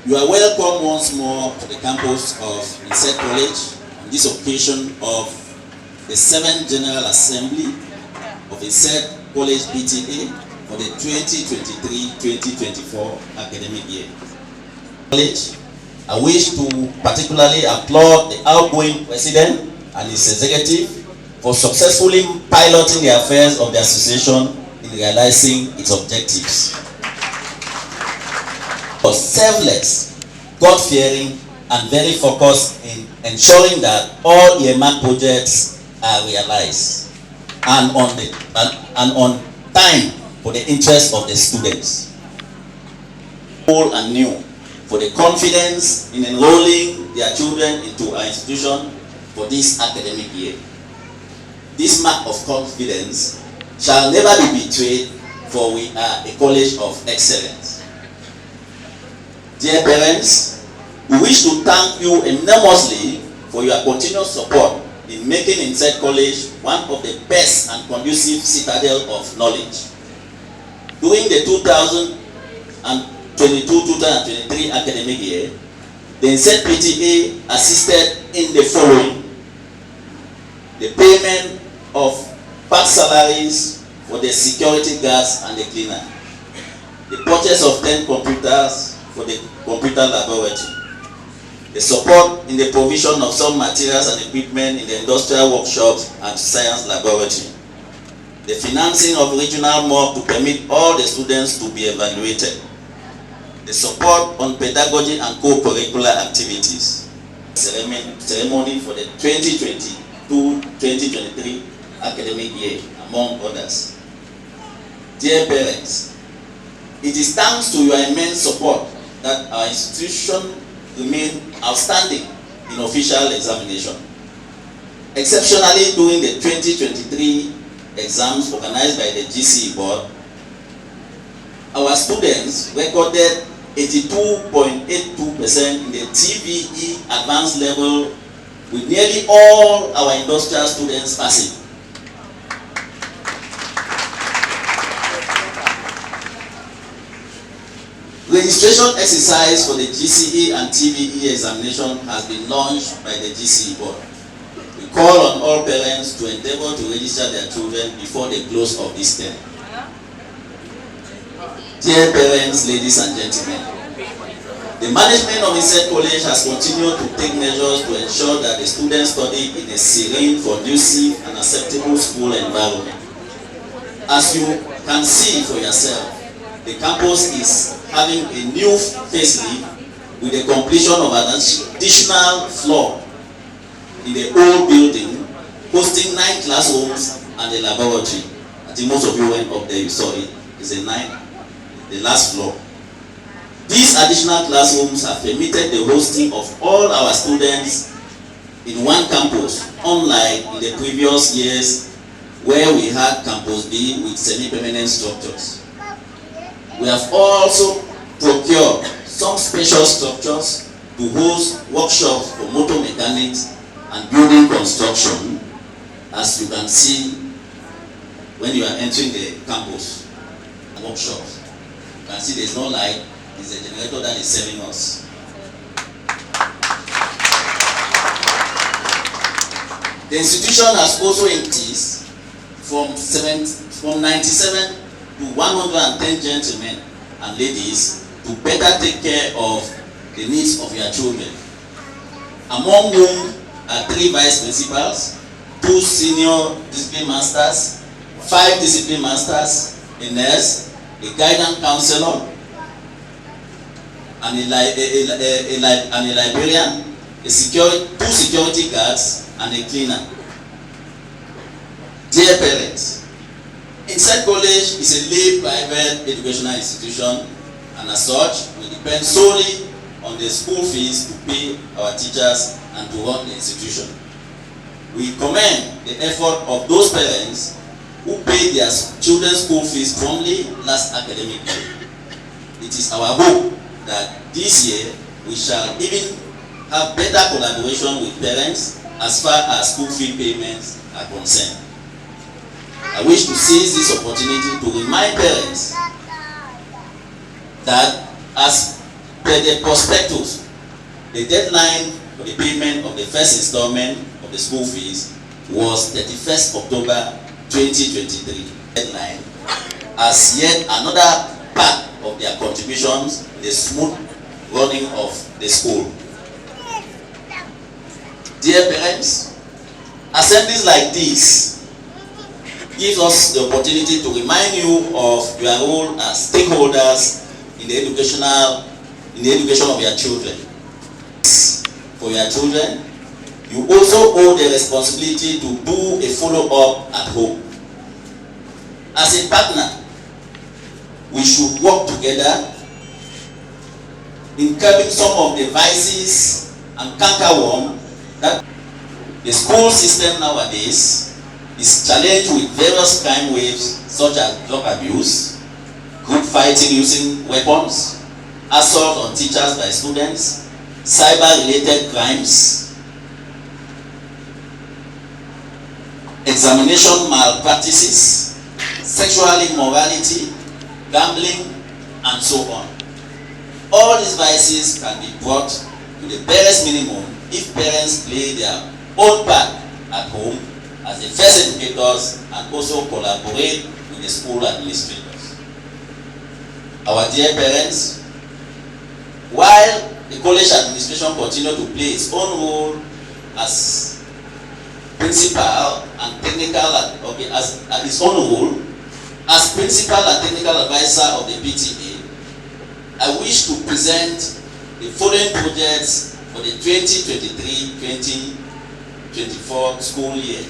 You are welcome once more to the campus of Inset College on this occasion of the 7th General Assembly of Inset College PTA for the 2023-2024 academic year. College, I wish to particularly applaud the outgoing president and his executive for successfully piloting the affairs of the association in realizing its objectives. Was selfless, God-fearing, and very focused in ensuring that all earmarked projects are realized and on time for the interest of the students. Old and new, for the confidence in enrolling their children into our institution for this academic year. This mark of confidence shall never be betrayed, for we are a college of excellence. Dear parents, we wish to thank you enormously for your continuous support in making Inset College one of the best and conducive citadel of knowledge. During the 2022-2023 academic year, the Inset PTA assisted in the following: the payment of past salaries for the security guards and the cleaner, the purchase of 10 computers for the computer laboratory, the support in the provision of some materials and equipment in the industrial workshops and science laboratory, the financing of regional mock to permit all the students to be evaluated, the support on pedagogy and co-curricular activities, ceremony for the 2022-2023 academic year, among others. Dear parents, it is thanks to your immense support that our institution remains outstanding in official examination. Exceptionally, during the 2023 exams organized by the GCE board, our students recorded 82.82% in the TVE advanced level, with nearly all our industrial students passing. Registration exercise for the GCE and TVE examination has been launched by the GCE board. We call on all parents to endeavor to register their children before the close of this term. Dear parents, ladies and gentlemen, the management of Inset College has continued to take measures to ensure that the students study in a serene, conducive, and acceptable school environment. As you can see for yourself, the campus is having a new facelift with the completion of an additional floor in the old building, hosting 9 classrooms and a laboratory. I think most of you went up there, you saw it. It's a 9, the last floor. These additional classrooms have permitted the hosting of all our students in one campus, unlike in the previous years where we had Campus B with semi-permanent structures. We have also procured some special structures to host workshops for motor mechanics and building construction, as you can see when you are entering the campus workshops. You can see there's no light, it's a generator that is serving us. The institution has also increased from 97 to 110 gentlemen and ladies to better take care of the needs of your children, among whom are 3 vice principals, 2 senior discipline masters, 5 discipline masters, a nurse, a guidance counselor, and a librarian, 2 security guards, and a cleaner. Dear parents, Inset College is a lay private educational institution, and as such, we depend solely on the school fees to pay our teachers and to run the institution. We commend the effort of those parents who paid their children's school fees promptly last academic year. It is our hope that this year we shall even have better collaboration with parents as far as school fee payments are concerned. I wish to seize this opportunity to remind parents that as per the prospectus, the deadline for the payment of the first installment of the school fees was 31st October 2023. Deadline as yet another part of their contributions in the smooth running of the school. Dear parents, assemblies like this gives us the opportunity to remind you of your role as stakeholders in the education of your children. For your children, you also owe the responsibility to do a follow-up at home. As a partner, we should work together in curbing some of the vices and cankerworm that the school system nowadays is challenged with various crime waves such as drug abuse, group fighting using weapons, assault on teachers by students, cyber-related crimes, examination malpractices, sexual immorality, gambling, and so on. All these vices can be brought to the barest minimum if parents play their own part at home as the first educators and also collaborate with the school administrators. Our dear parents, while the college administration continue to play its own role as principal and technical, as its own role as principal and technical advisor of the PTA, I wish to present the following projects for the 2023-2024 school year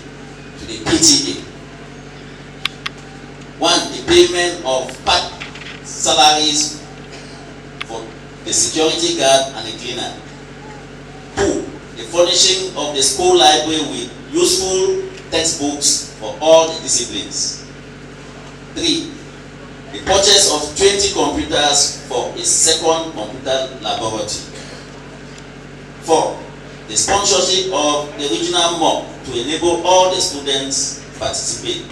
to the PTA. 1. The payment of part salaries for the security guard and the cleaner. 2. The furnishing of the school library with useful textbooks for all the disciplines. 3. The purchase of 20 computers for a second computer laboratory. 4. The sponsorship of the regional mock to enable all the students to participate.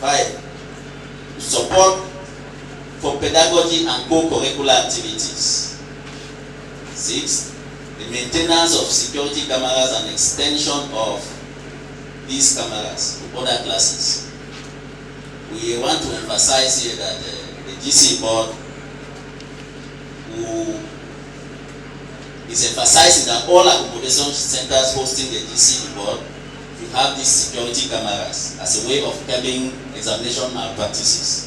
5. Support for pedagogy and co-curricular activities. 6. The maintenance of security cameras and extension of these cameras to other classes. We want to emphasize here that the GC board who is emphasizing that all accommodation centers hosting the GC board will have these security cameras as a way of curbing examination malpractices.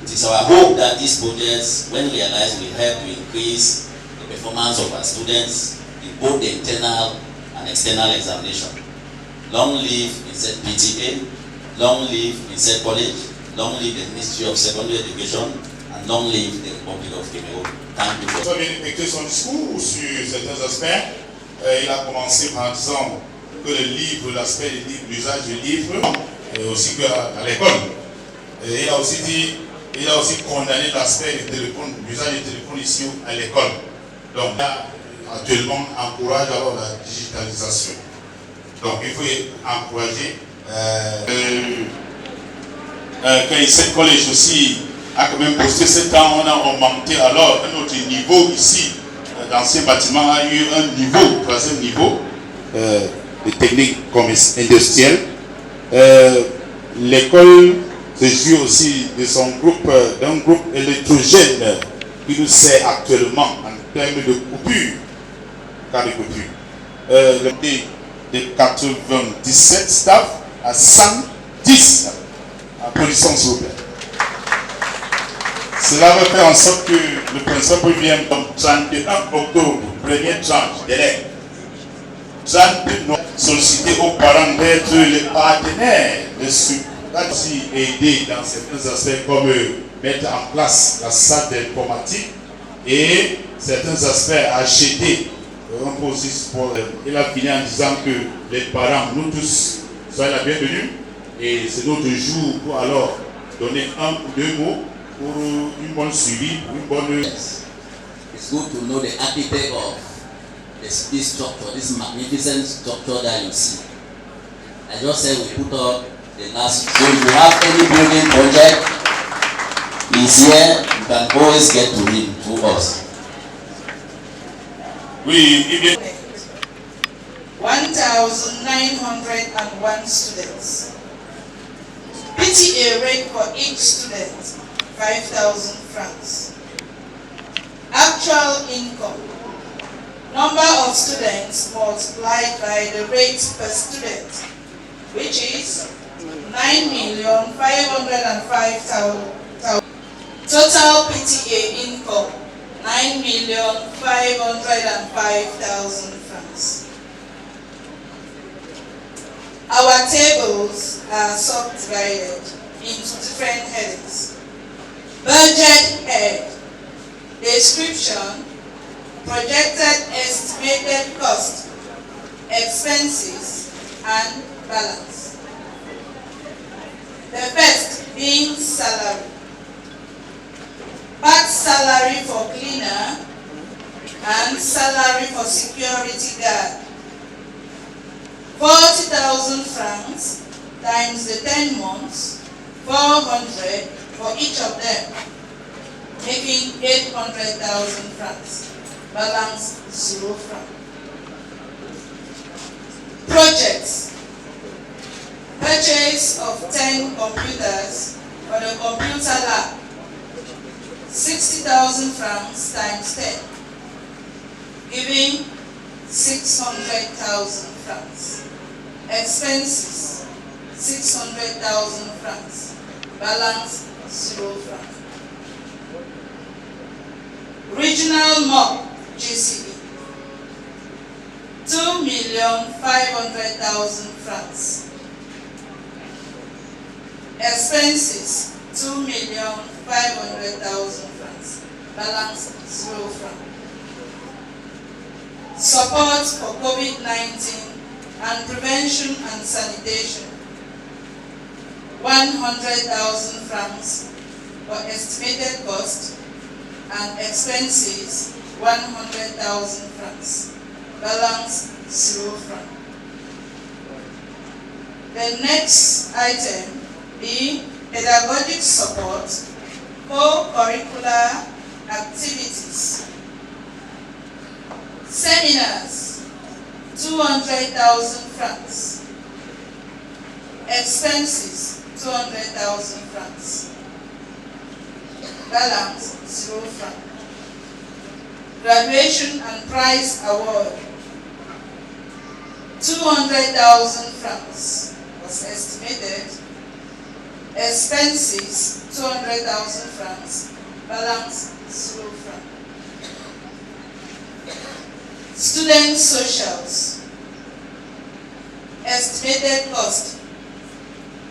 It is our hope that these projects, when realized, will help to increase the performance of our students in both the internal and external examination. Long live Inset PTA, long live Inset College, long live the Ministry of Secondary Education, and long live the Republic of Cameroon. Thank you. Vous avez effectué son discours sur certains aspects. Il a commencé par disant que le livre, l'aspect du livre, l'usage du livre, aussi qu'à l'école. Il a aussi dit, il a aussi condamné l'aspect du téléphone, l'usage du téléphone ici à l'école. Donc là, actuellement, encourage alors la digitalisation. Donc il faut encourager Inset College aussi a quand même posté 7 ans, on a augmenté alors notre niveau ici dans ces bâtiments a eu un niveau, troisième niveau de technique industrielle. L'école se jouit aussi de son groupe, d'un groupe électrogène qui nous sert actuellement en termes de coupure, cas de coupure. De 97 staff à 110 à production s'il vous plaît. Cela va faire en sorte que le principe vient donc 31 octobre, première tranche d'élèves. 32 sollicités aux parents d'être les partenaires de ce aussi aider dans certains aspects comme mettre en place la salle d'informatique et certains aspects acheter un processus pour. Il a fini en disant que les parents, nous tous, soyez la bienvenue et c'est notre jour pour alors donner un ou deux mots pour une bonne suivi, une bonne. It's good to know the architect of this structure, this magnificent structure that you see. I just said we put up the last. So if you have any building project, he's here. You can always get to him through us. Oui, il vient. 1,901 students. PTA rate for each student, 5,000 francs. Actual income. Number of students multiplied by the rate per student, which is 9,505,000. Total PTA income, 9,505,000 francs. Our tables are subdivided into different headings. Budget head, description, projected estimated cost, expenses, and balance. The first being salary. Part salary for cleaner and salary for security guard. 40,000 francs times the 10 months, 400 for each of them, making 800,000 francs. Balance 0 francs. Projects. Purchase of 10 computers for the computer lab. 60,000 francs times 10, giving 600,000 francs. Expenses, 600,000 francs. Balance 0 francs. Regional MOP GCB, 2,500,000 francs. Expenses, 2,500,000 francs. Balance 0 francs. Support for COVID-19 and prevention and sanitation, 100,000 francs for estimated cost and expenses, 100,000 francs. Balance 0 francs. The next item being pedagogic support, co-curricular activities. Seminars, 200,000 francs. Expenses, 200,000 francs. Balance 0 francs. Graduation and prize award, 200,000 francs was estimated. Expenses, 200,000 francs. Balance 0 francs. Student socials. Estimated cost,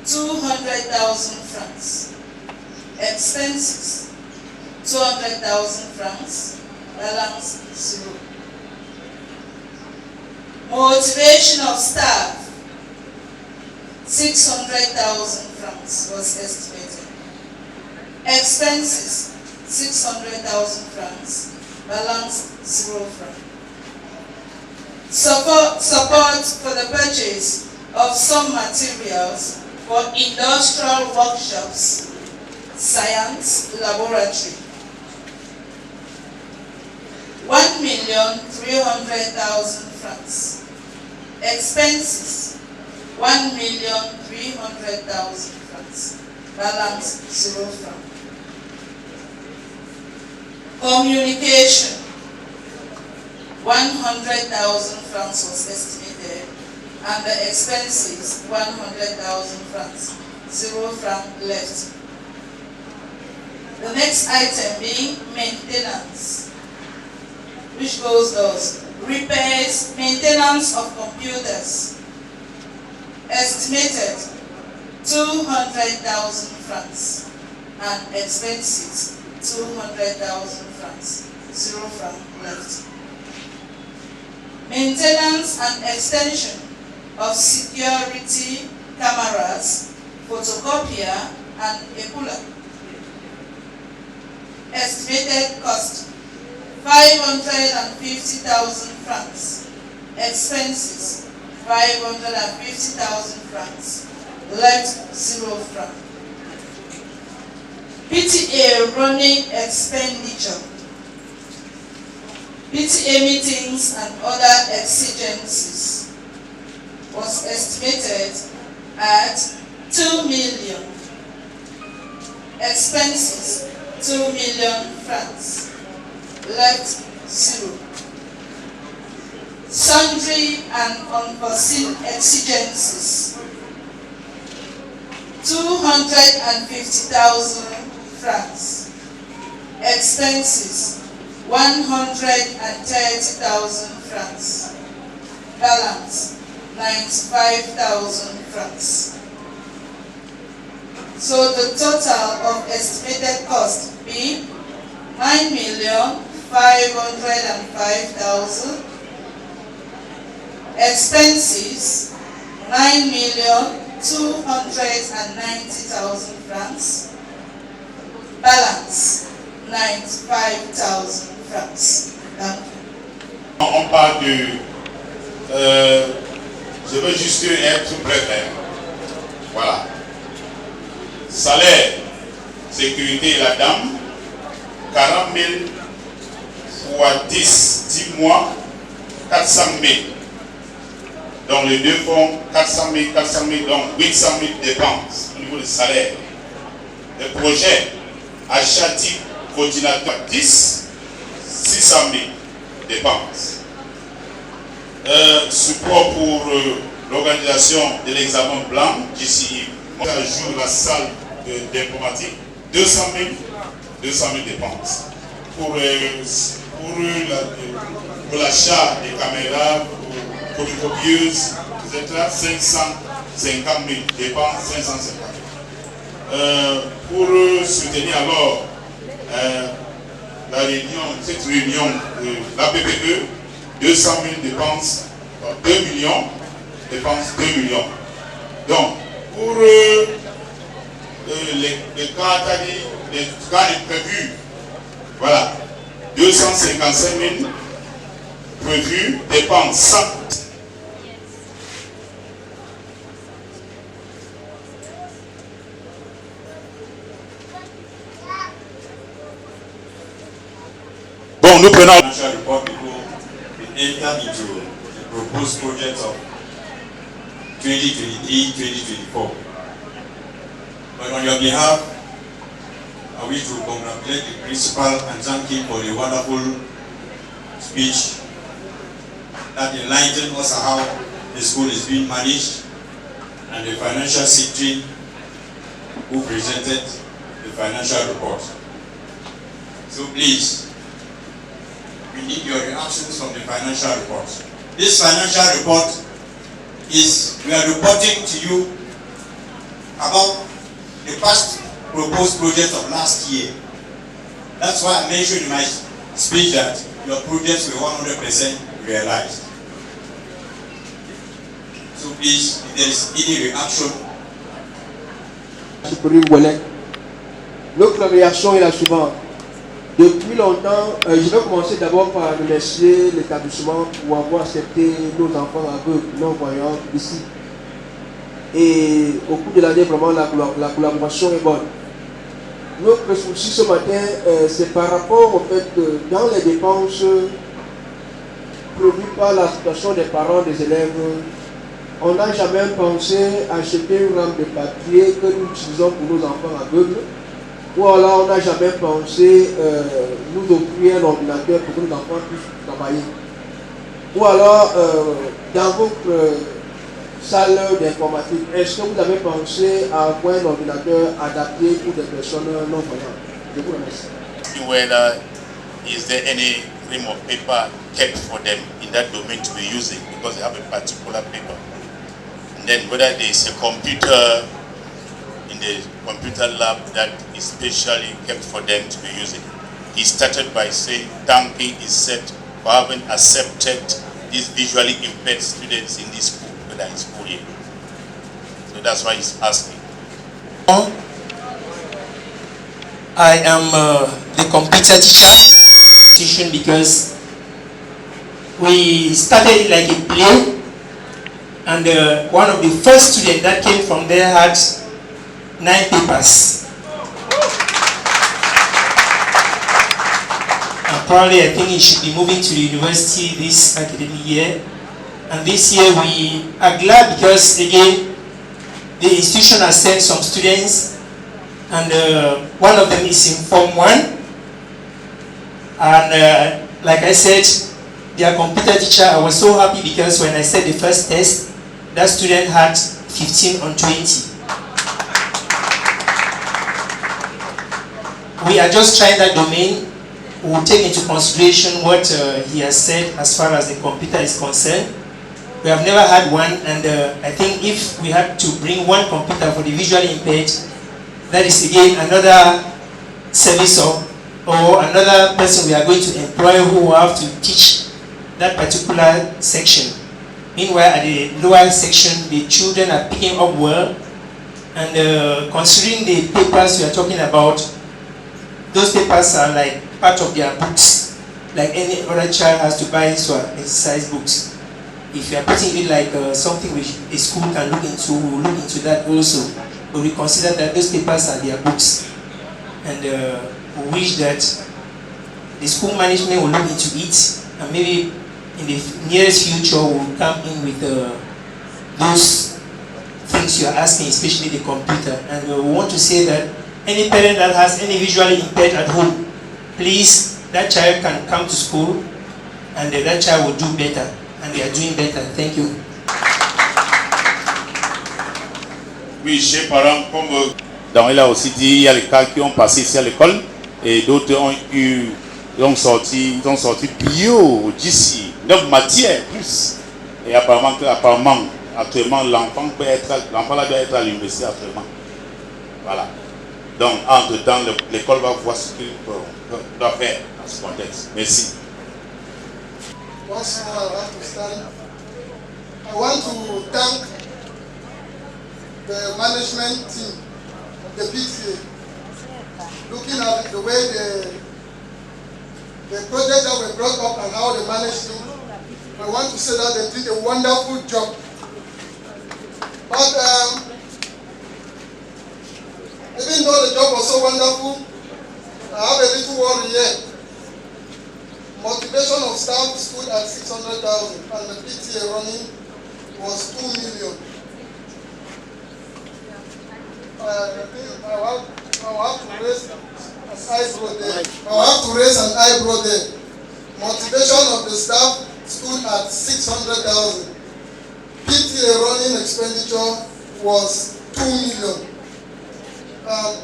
200,000 francs. Expenses, 200,000 francs. Balance 0. Motivation of staff, 600,000 francs was estimated. Expenses, 600,000 francs. Balance 0 francs. Support for the purchase of some materials for industrial workshops, science laboratory, 1,300,000 francs. Expenses, 1,300,000 francs. Balance 0 francs. Communication, 100,000 francs was estimated, and the expenses, 100,000 francs. 0 francs left. The next item being maintenance, which goes thus: repairs, maintenance of computers, estimated 200,000 francs, and expenses 200,000 francs. 0 francs left. Maintenance and extension of security cameras, photocopier, and a puller. Estimated cost 550,000 francs. Expenses 550,000 francs. Left 0 francs. PTA running expenditure. PTA meetings and other exigencies was estimated at 2 million. Expenses, 2 million francs. Left 0. Sundry and unforeseen exigencies, 250,000 francs. Expenses, 130,000 francs. Balance, 95,000 francs. So the total of estimated cost being 9,505,000. Expenses, 9,290,000 francs. Balance, 95,000 francs. Thank you. On parle de... je veux juste être bref. Voilà. Salaire, sécurité et la dame, 40 000 fois 10 mois, 400 000. Donc les deux font 400 000, donc 800 000 dépenses au niveau du salaire. Le projet, achat type coordinateur 10, 600 000 dépenses. Support pour l'organisation de l'examen blanc, d'ici, ajoute la salle d'informatique, 200 000 dépenses. Pour l'achat des caméras, photocopieuses, etc., 550 000 dépenses, 550 000. Pour soutenir alors cette réunion de la PPE, 200 000 dépenses, 2 millions, dépenses 2 millions. Donc, pour les cas imprévus, voilà, 255 000 prévus, dépenses 100. Bon, nous prenons financial report before we enter into the proposed projects of 2023-2024. But on your behalf, I wish to congratulate the principal and thank him for the wonderful speech that enlightened us how the school is being managed, and the financial secretary who presented the financial report. So please, we need your reactions from the financial report. This financial report is, we are reporting to you about the past proposed projects of last year. That's why I mentioned in my speech that your projects were 100% realized. So please, if there is any reaction. Notre réaction est la suivante. Depuis longtemps, je vais commencer d'abord par remercier l'établissement pour avoir accepté nos enfants aveugles, non-voyants ici. Et au cours de l'année, vraiment, la collaboration est bonne. Notre souci ce matin, c'est par rapport au fait que dans les dépenses prévues par la situation des parents des élèves, on n'a jamais pensé à acheter une rampe de papier que nous utilisons pour nos enfants aveugles. Ou alors on n'a jamais pensé nous offrir un ordinateur pour que nos enfants puissent travailler. Ou alors dans votre salle d'informatique, est-ce que vous avez pensé à avoir un ordinateur adapté pour des personnes non-voyantes? Je vous remercie. Whether is there any ream of paper kept for them in that domain to be using because they have a particular paper, and then whether there is a computer in the computer lab that is specially kept for them to be using. He started by saying thanking Inset for having accepted these visually impaired students in this school, whether in school year. So that's why he's asking. I am the computer teacher because we started like a play, and one of the first students that came from there had 9 papers. probably I think he should be moving to the university this academic year. And this year we are glad because again, the institution has sent some students, and one of them is in Form 1. And like I said, their computer teacher, I was so happy because when I said the first test, that student had 15 on 20. We are just trying that domain. We will take into consideration what he has said as far as the computer is concerned. We have never had one, and I think if we had to bring one computer for the visually impaired, that is again another service or another person we are going to employ who will have to teach that particular section. Meanwhile, at the lower section, the children are picking up well, and considering the papers we are talking about, those papers are like part of their books, like any other child has to buy for exercise books. If you are putting it like something which a school can look into, we will look into that also. But we consider that those papers are their books, and we wish that the school management will look into it, and maybe in the nearest future will come in with those things you are asking, especially the computer. And we want to say that any parent that has any visually impaired at home, please, that child can come to school, and that child will do better, and they are doing better. Thank you. Oui, chez parents, comme donc il a aussi dit, il y a les cas qui ont passé ici à l'école et d'autres ont sorti bio d'ici, 9 matières plus. Et apparemment, actuellement, l'enfant là doit être à l'université actuellement. Voilà. Donc, entre-temps, l'école va voir ce qu'il doit faire dans ce contexte. Merci. Once more, I have to stand. I want to thank the management team of the PTA. Looking at the way the projects that were brought up and how they managed it, I want to say that they did a wonderful job. But even though the job was so wonderful, I have a little worry here. Motivation of staff stood at 600,000 and the PTA running was 2 million. I think I'll have to raise an eyebrow there. Motivation of the staff stood at 600,000. PTA running expenditure was 2 million.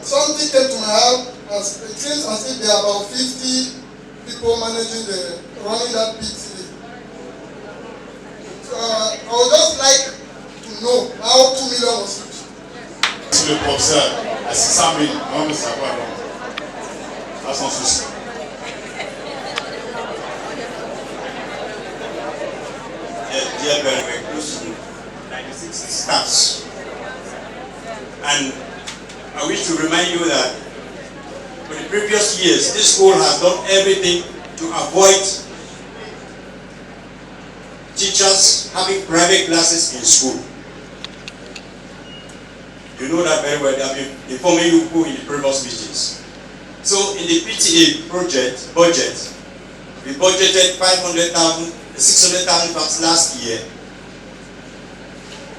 Something came to my heart, as it seems as if there are about 50 people managing running that PTA. I would just like to know how 2 million was used. Si le professeur à 600 000, on veut savoir donc. À son souci. Dear very, very close to 96 staffs. And I wish to remind you that for the previous years, this school has done everything to avoid teachers having private classes in school. You know that very well. They have been informing you who in the previous meetings. So in the PTA budget, we budgeted 600,000 pounds last year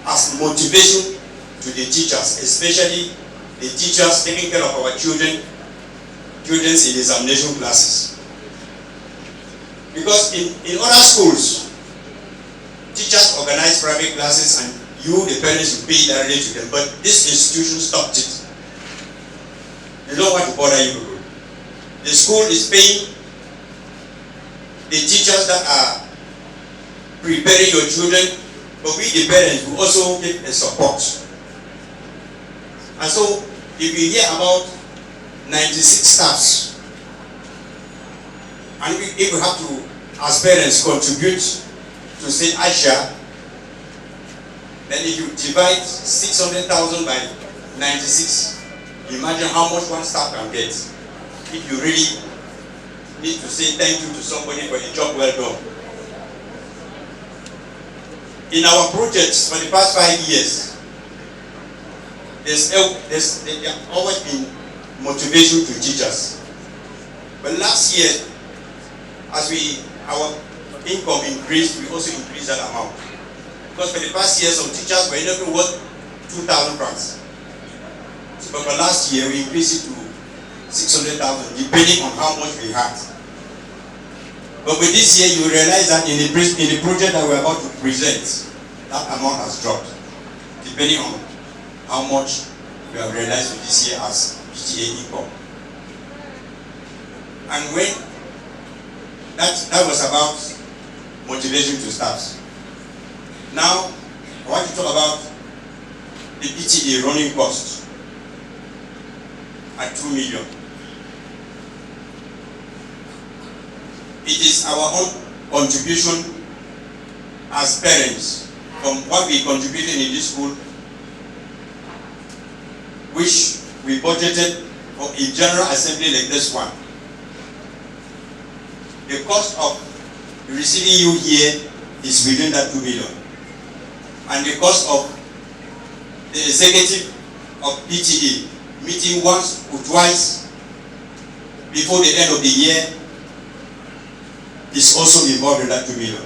as motivation to the teachers, especially the teachers taking care of our children's in examination classes. Because in other schools, teachers organize private classes and you, the parents, will pay directly to them. But this institution stopped it. They don't want to bother you. The school is paying the teachers that are preparing your children, but we, the parents, will also give a support. And so, if you hear about 96 staffs, and if we have to, as parents, contribute to say Aisha, then if you divide 600,000 by 96, imagine how much one staff can get. If you really need to say thank you to somebody for the job well done. In our projects for the past 5 years, there have always been motivation to teachers. But last year, as our income increased, we also increased that amount. Because for the past year, some teachers were never worth 2,000 francs. So but for last year, we increased it to 600,000, depending on how much we had. But with this year, you realize that in the project that we're about to present, that amount has dropped, depending on how much we have realized for this year as PTA income. And when that was about motivation to staff. Now, I want to talk about the PTA running cost at 2 million. It is our own contribution as parents from what we contributed in this school, which we budgeted for a general assembly like this one. The cost of receiving you here is within that 2 million. And the cost of the executive of PTA meeting once or twice before the end of the year is also involved in that 2 million.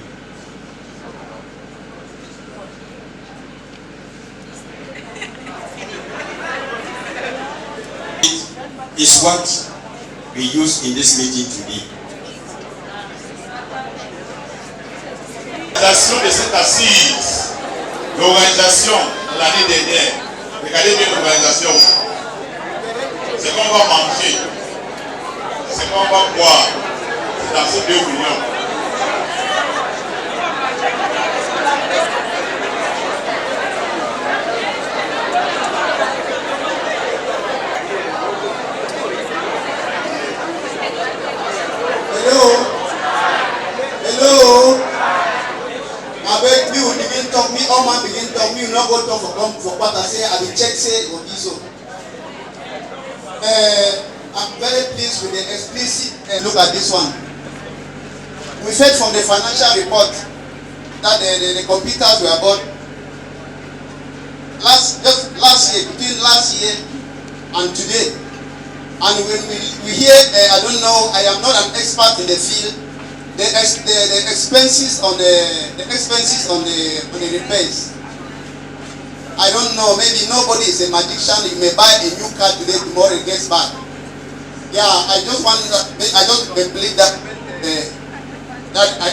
It is what we use in this meeting today. L'organisation de cette assise, l'organisation l'année dernière, regardez bien l'organisation. C'est qu'on va manger, c'est qu'on va boire, c'est dans ces 2 millions. Hello. Avec me, we begin talk me, all man begin talk me, you not go talk for what I say, I will check say or this so. I'm very pleased with the explicit look at this one. We said from the financial report that the computers were bought just last year, between last year and today. And when we hear, I don't know, I am not an expert in the field. The expenses on the repairs. I don't know. Maybe nobody is a magician. You may buy a new car today, tomorrow it gets back. Yeah, I just believe that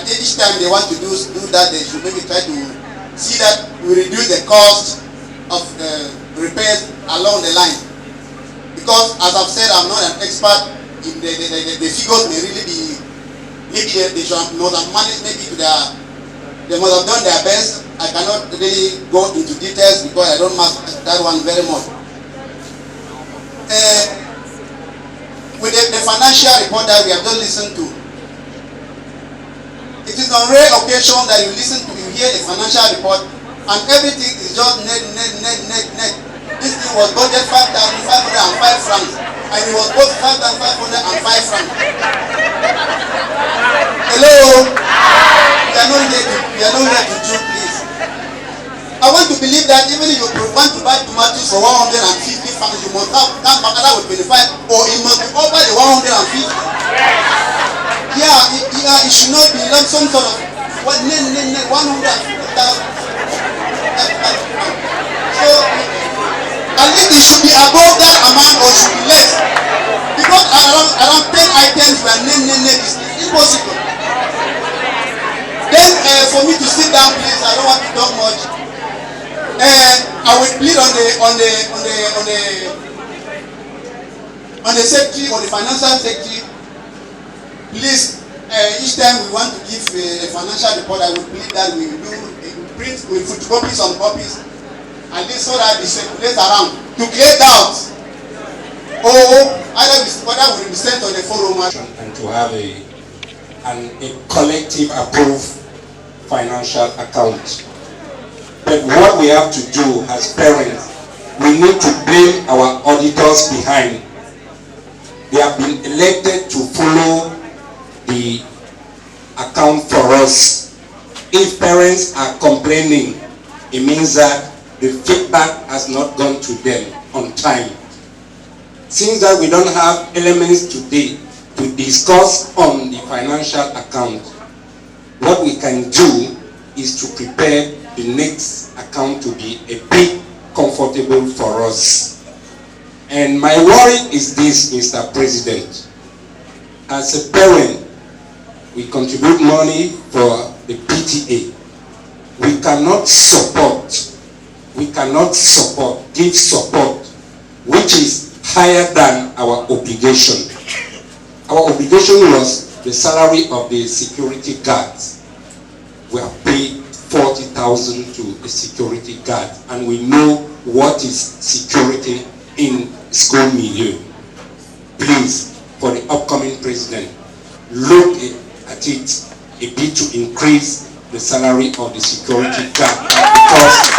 each time they want to do that, they should maybe try to see that we reduce the cost of repairs along the line. Because as I've said, I'm not an expert. In the figures may really be. Maybe they should not have managed, maybe they must have done their best. I cannot really go into details because I don't master that one very much. With the financial report that we have just listened to, it is on rare occasion that you hear a financial report and everything is just net. This thing was budget 5,505 francs and it was both 5,505 francs. Hello? We are not here to joke, please. I want to believe that even if you want to buy tomatoes for 150 francs, you must have that bacala with 25, or it must be over the 150. Yeah, it should not be like some sort of 150,000. So, at least it should be above that amount or should be less. Because around 10 items were is impossible. Then for me to sit down, please, I don't want to talk much. I will plead on the secretary or the financial secretary. Please, each time we want to give a financial report, I will plead that we photocopy some copies, at least so that it circulates around to clear doubts. Or either whether we will be sent on the forum and to have a collective approved financial account. But what we have to do as parents, we need to blame our auditors behind. They have been elected to follow the account for us. If parents are complaining, it means that the feedback has not gone to them on time. Since that we don't have elements today to to discuss on the financial account. What we can do is to prepare the next account to be a bit comfortable for us. And my worry is this, Mr. President. As a parent, we contribute money for the PTA. We cannot give support, which is higher than our obligation. Our obligation was the salary of the security guards. We have paid 40,000 to a security guard, and we know what is security in school milieu. Please, for the upcoming president, look at it a bit to increase the salary of the security guard, because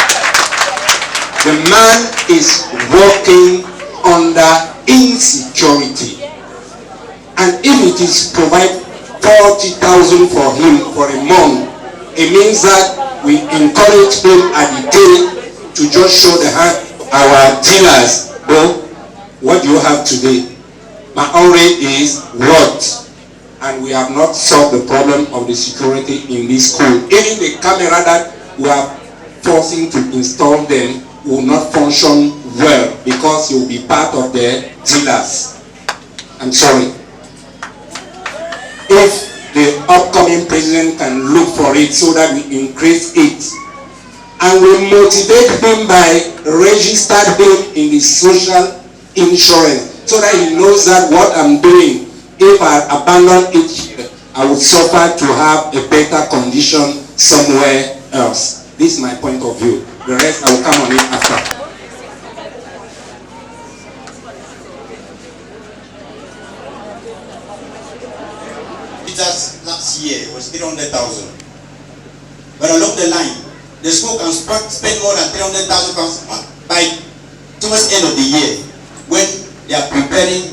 the man is working under insecurity. And if it is provide 40,000 for him for a month, it means that we encourage him at the day to just show the hand our dealers. Well, what do you have today? My own rate is what? And we have not solved the problem of the security in this school. Even the camera that we are forcing to install them will not function well because it will be part of the dealers. I'm sorry. If the upcoming president can look for it so that we increase it, and we motivate him by registering him in the social insurance, so that he knows that what I'm doing, if I abandon it here, I would suffer to have a better condition somewhere else. This is my point of view. The rest I will come on it after. Last year was 300,000. But along the line, the school can spend more than 300,000 pounds by towards the end of the year when they are preparing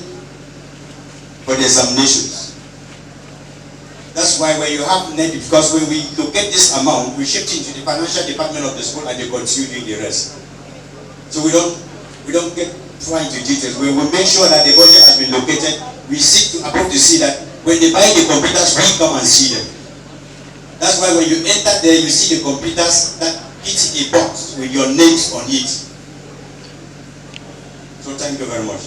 for the examinations. That's why when you have net, because when we locate this amount, we shift it to the financial department of the school and they continue doing the rest. So we don't get far into details. We will make sure that the budget has been located. We seek to approve to see that when they buy the computers, we come and see them. That's why when you enter there, you see the computers that hit a box with your names on it. So thank you very much.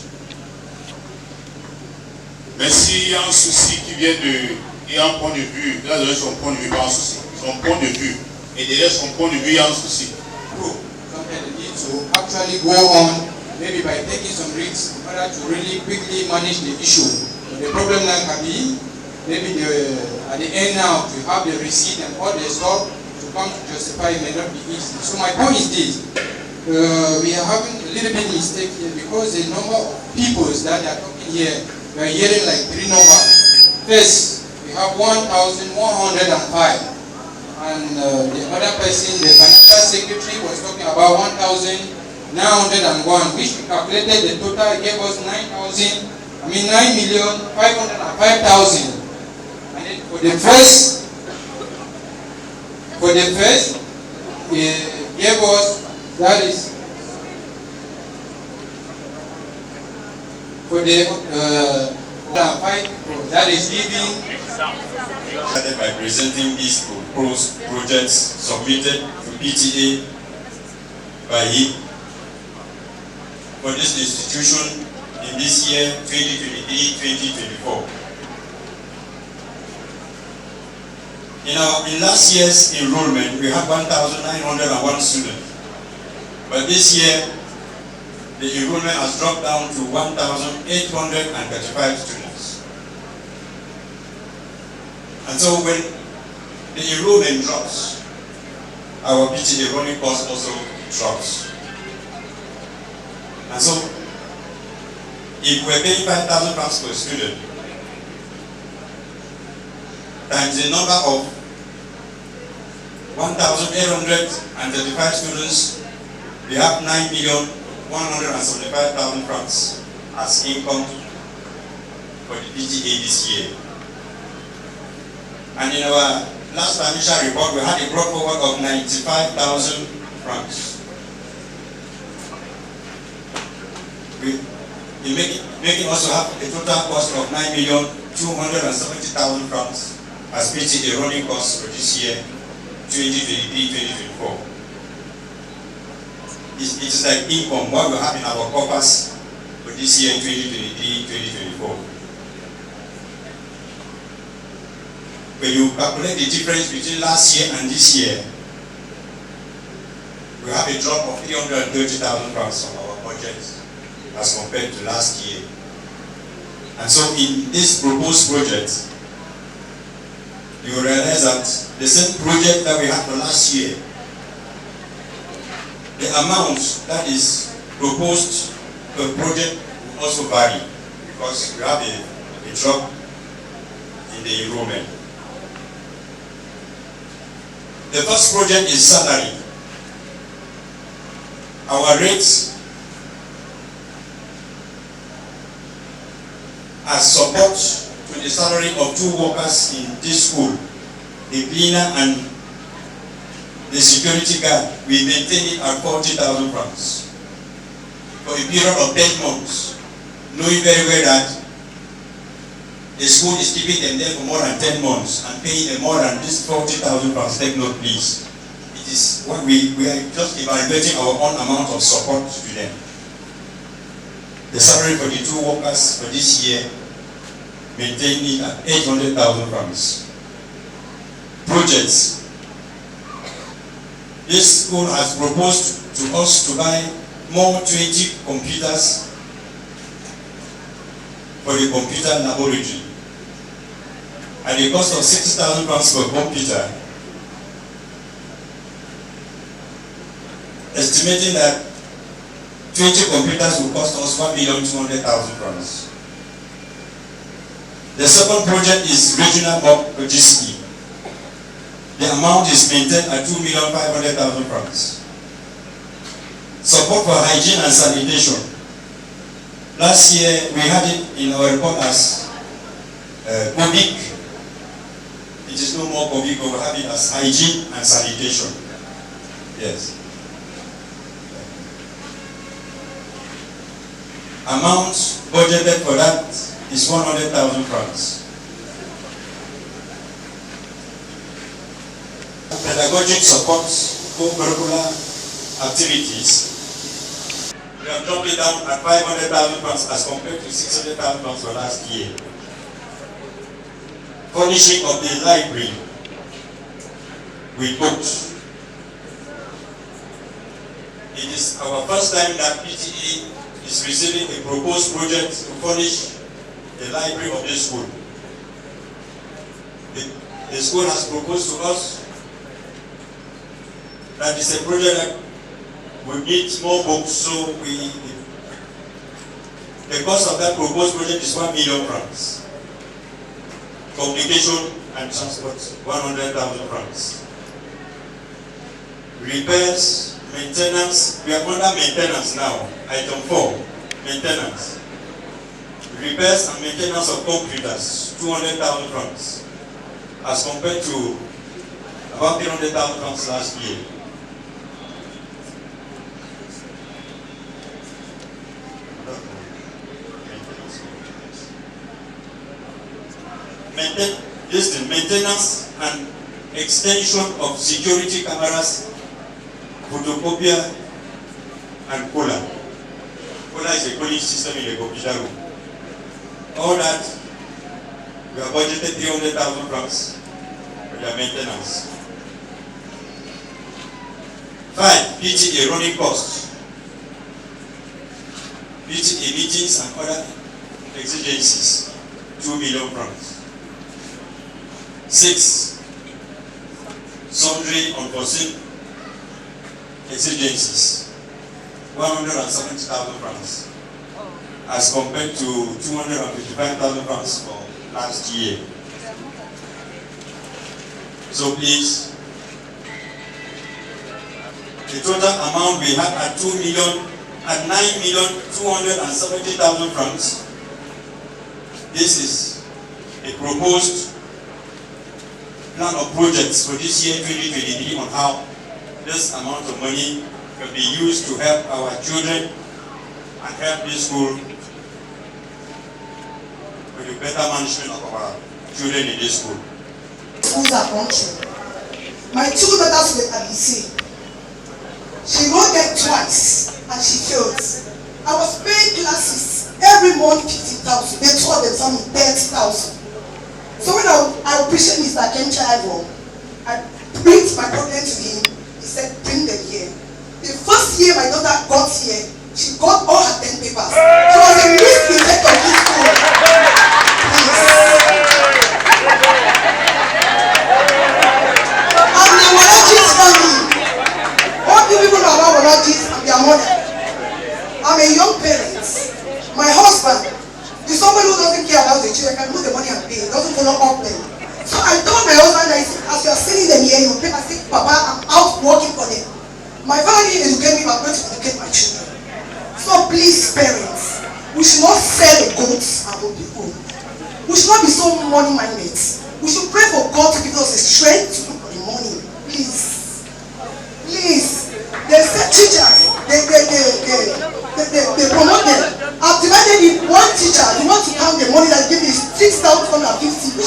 Merci, il y a un souci qui vient de... Il y a un point de vue, là derrière son point de vue, pas un souci. Son point de vue. Et derrière son point de vue, il y a un souci. Something need to actually go on, maybe by taking some risks in order to really quickly manage the issue. The problem now can be, maybe at the end now, to have the receipt and all the stuff to come to justify may not be easy. So my point is this, we are having a little bit mistake here because the number of people that are talking here, we are hearing like three numbers. First, we have 1,105. And the other person, the financial secretary, was talking about 1,901, which we calculated the total gave us 9,505,000. And then for the first, gave us, that is, for the 5 people, that is giving. Started by presenting these proposed projects submitted to PTA by him for this institution in this year 2023-2024. In last year's enrollment, we had 1,901 students, but this year the enrollment has dropped down to 1,835 students. And so when the enrollment drops, our PTA running cost also drops. And so if we're paying 5,000 pounds per student, times the number of 1,835 students, we have 9,175,000 francs as income for the PTA this year. And in our last financial report, we had a brought forward of 95,000 francs. We make it also have a total cost of 9,175,000 270,000 francs as PTA running costs for this year, 2023-2024. It is like income, what we have in our coffers for this year, 2023-2024. When you calculate the difference between last year and this year, we have a drop of 330,000 francs on our budget as compared to last year. And so in this proposed project, you realize that the same project that we had for last year, the amount that is proposed per project will also vary because we have a drop in the enrollment. The first project is salary. Our rates as support to the salary of 2 workers in this school, the cleaner and the security guard, we maintain it at 40,000 francs for a period of 10 months, knowing very well that the school is keeping them there for more than 10 months and paying them more than this 40,000 francs. Take note, please. It is what we are just evaluating our own amount of support to them. The salary for the 2 workers for this year, maintaining it at 800,000 francs. Projects. This school has proposed to us to buy more 20 computers for the computer laboratory at the cost of 60,000 francs per computer, estimating that 20 computers will cost us 1,200,000 francs. The second project is regional bulk logistics. The amount is maintained at 2,500,000 francs. Support for hygiene and sanitation. Last year we had it in our report as COVID. It is no more COVID, but we have it as hygiene and sanitation. Yes. Amount budgeted for that is 100,000 francs. Pedagogic support for curricular activities, we have dropped it down at 500,000 francs as compared to 600,000 francs for last year. Furnishing of the library with books. It is our first time that PTA is receiving a proposed project to furnish the library of this school. The school has proposed to us that is a project that we need more books, so the cost of that proposed project is 1 million francs. Communication and transport, 100,000 francs. Repairs, maintenance, we are under maintenance now. Item 4, maintenance. Repairs and maintenance of computers, 200,000 francs, as compared to about 300,000 francs last year. Maintenance and extension of security cameras, photocopier, and cooler. Cooler is a cooling system in the computer room. All that, we have budgeted 300,000 francs for their maintenance. 5, PTA running costs. PTA meetings and other exigencies, 2 million francs. 6, sundry unforeseen exigencies, 170,000 francs, as compared to 255,000 francs for last year. So please, the total amount we had at 9,270,000 francs. This is a proposed plan of projects for this year 2023 on how this amount of money can be used to help our children and help this school to the better management of our children in this school. Schools are country. My two daughters were at the same. She wrote them twice and she failed. I was paying classes every month 50,000. They taught the exam 30,000. So when I appreciate Mr. Kencha Ivo, I bring my problem to him. He said, bring them here. The first year my daughter got here, she got all her 10 papers. She was a misconduct of this school. I'm the Walajis family. All you people know about Walajis and their mother. I'm a young parent. My husband is someone who doesn't care about the children, can lose the money and pay, doesn't follow up them. So I told my husband that as you are sending them here, you pay. I say, Papa, I'm out working for them. My father didn't educate me, but I'm going to educate my children. So please, parents, we should not sell the goods and own the home. We should not be so money-minded. We should pray for God to give us the strength to look for the money. Please. Please. They say teachers, they promote them. I've divided it one teacher. You want to count the money that give me 6,150,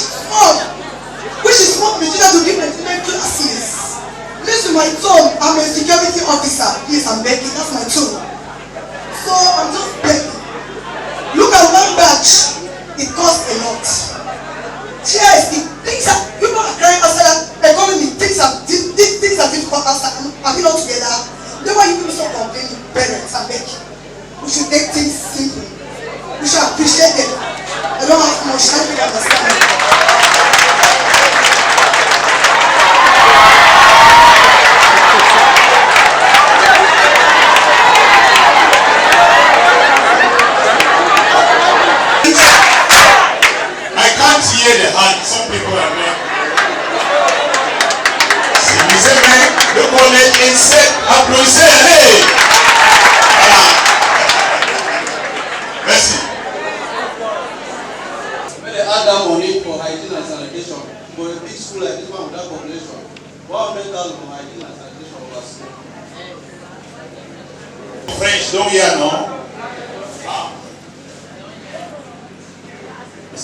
which is more the teacher to give the children classes. Listen, my tone, I'm a security officer. Please, I'm begging. That's my tone. So I'm just begging. Look at one batch. It costs a lot. Cheers, things are, people are crying outside economy. Things are difficult outside. Are we not together? Then why you people so complaining? Parents, I'm begging. We should take things simple. We should appreciate them. I don't have much time to understand. The hand, some people are there. Si vous aimez le collège Inset, applaudissez-les. Voilà. Merci. When they add that money for hygiene and sanitation, for a big school like this one with that population, 100,000 for hygiene and sanitation over school. French, don't hear, no?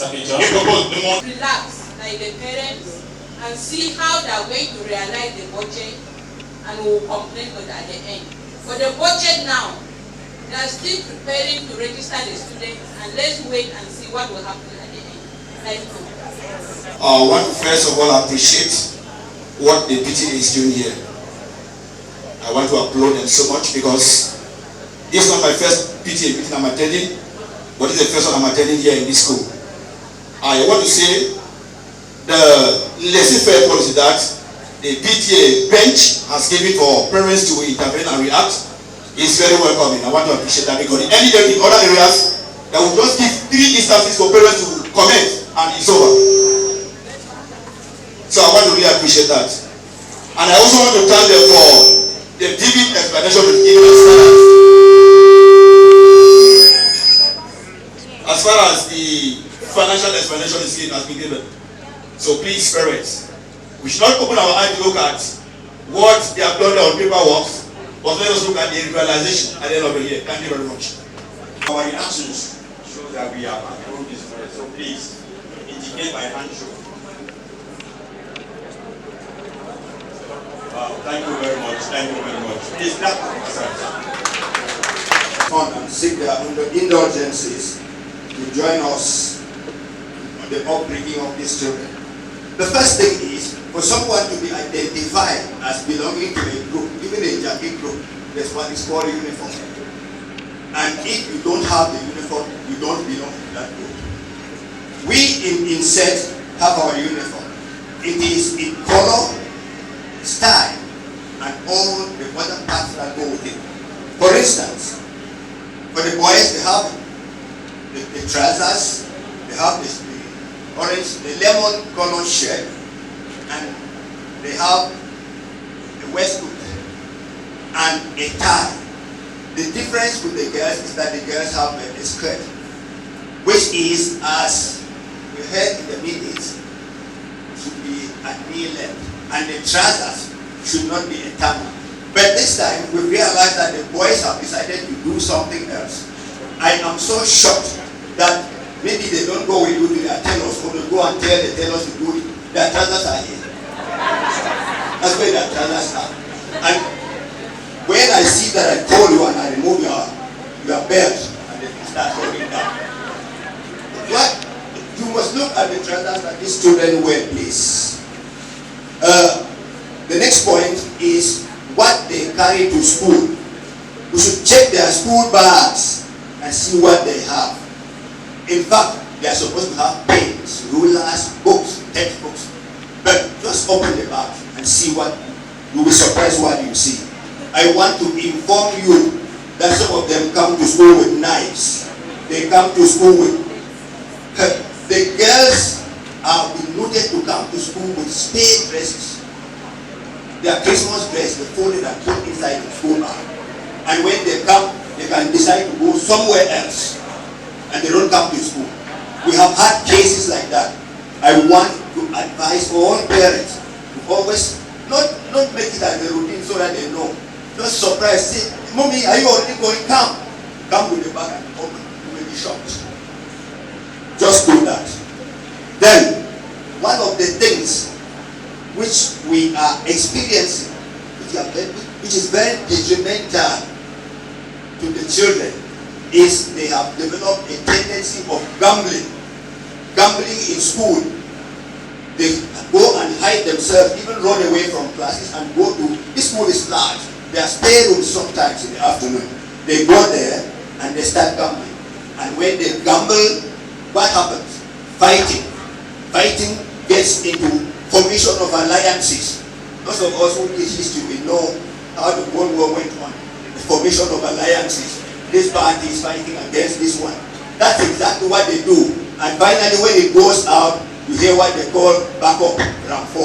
Relax like the parents and see how they are going to realize the budget and we will complain at the end. For the budget now, they are still preparing to register the students and let's wait and see what will happen at the end. Thank you. I want to first of all appreciate what the PTA is doing here. I want to applaud them so much because this is not my first PTA meeting I'm attending, but this is the first one I'm attending here in this school. I want to say the laissez-faire policy that the PTA bench has given for parents to intervene and react is very welcoming. I want to appreciate that because in other areas, they will just give 3 instances for parents to comment and it's over. So I want to really appreciate that. And I also want to thank them for the vivid explanation they've given as far as the financial explanation has been given. So please, parents, we should not open our eyes to look at what they have done on paper works, but let us look at the realization at the end of the year. Thank you very much. Our reactions show that we have approved this project. So please, indicate by hand show. Wow, thank you very much. Thank you very much. Please clap for yourselves. Fund and seek their indulgences to join us on the upbringing of these children. The first thing is for someone to be identified as belonging to a group, even a jacket group. That's what is called a uniform. And if you don't have the uniform, you don't belong to that group. We in Inset have our uniform. It is in color, style, and all the other parts that go with it. For instance, for the boys, they have the trousers, they have the orange, the lemon colored shirt, and they have a waistcoat and a tie. The difference with the girls is that the girls have a skirt, which is, as we heard in the meetings, should be at knee length, and the trousers should not be a tama. But this time we realized that the boys have decided to do something else. I am so shocked that Maybe they don't go with you to their tailors, or they go and tell the tailors to do it. Their trousers are here. That's where their trousers are. And when I see that, I call you and I remove your belt and then you start holding down. What? You must look at the trousers that these children wear, please. The next point is what they carry to school. We should check their school bags and see what they have. In fact, they are supposed to have pens, rulers, books, textbooks. But just open the bag and see what, you will be surprised what you see. I want to inform you that some of them come to school with knives. They come to school with, the girls are noted to come to school with spade dresses. Their Christmas dress, they fold it and put inside the school bag. And when they come, they can decide to go somewhere else. And they don't come to school. We have had cases like that. I want to advise all parents to always not make it as a routine so that they know. Just surprise, say, Mommy, are you already going? Come. Come with the bag and open. You will be shocked. Just do that. Then, one of the things which we are experiencing, which is very detrimental to the children, is they have developed a tendency of gambling. Gambling in school. They go and hide themselves, even run away from classes and go to, this school is large. There are spare rooms sometimes in the afternoon. They go there and they start gambling. And when they gamble, what happens? Fighting. Fighting gets into formation of alliances. Most of us who teach history, we know how the World War went on. The formation of alliances. This party is fighting against this one. That's exactly what they do. And finally, when it goes out, you hear what they call backup round 4.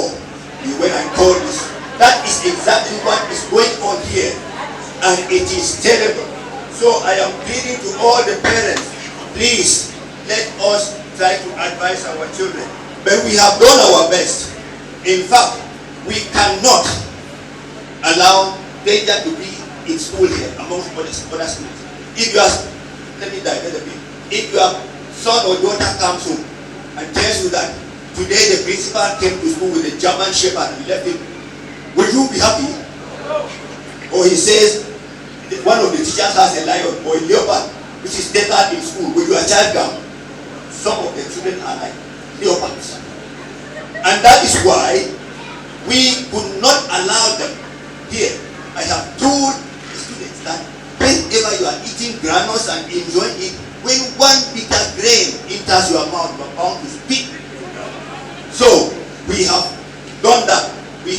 You went and call this. That is exactly what is going on here. And it is terrible. So I am pleading to all the parents, please let us try to advise our children. But we have done our best. In fact, we cannot allow danger to be in school here amongst other students. If you are, let me divert a bit. If your son or daughter comes home and tells you that today the principal came to school with a German Shepherd and left him, will you be happy? Or he says one of the teachers has a lion or a leopard which is tethered in school, will your child come? Some of the children are like leopards. And that is why we could not allow them here. I have told the students that whenever you are eating granules and enjoying it, when one bitter grain enters your mouth, you are bound to spit. So we have done that. We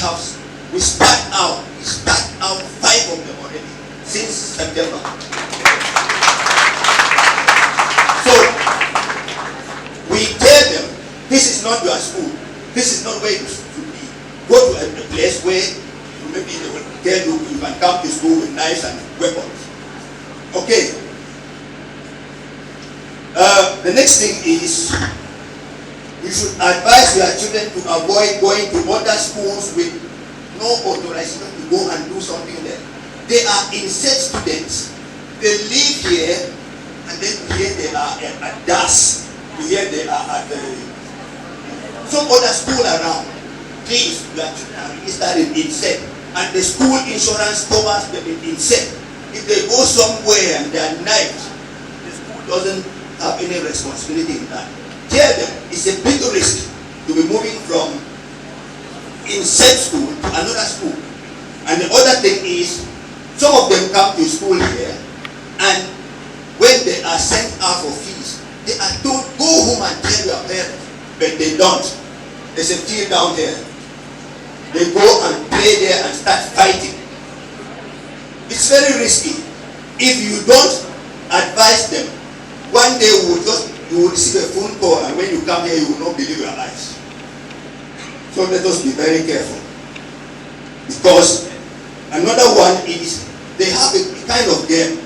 start out 5 of them already since September. So we tell them, this is not your school. This is not where you should be. Go to a place where maybe they will tell you you can come to school with knives and weapons. Okay. The next thing is, you should advise your children to avoid going to other schools with no authorization to go and do something there. They are Inset students. They live here, and then here they are at DAS. Here they are at some other school around. Please, your children are registered in Inset, and the school insurance covers them in Inset. If they go somewhere and they are knifed, the school doesn't have any responsibility in that. Tell them it's a big risk to be moving from Inset school to another school. And the other thing is, some of them come to school here, and when they are sent out for fees, they are told, go home and tell your parents. But they don't. There's a field down there. They go and play there and start fighting. It's very risky. If you don't advise them, one day you will receive a phone call, and when you come here, you will not believe your eyes. So let us be very careful. Because another one is, they have a kind of game.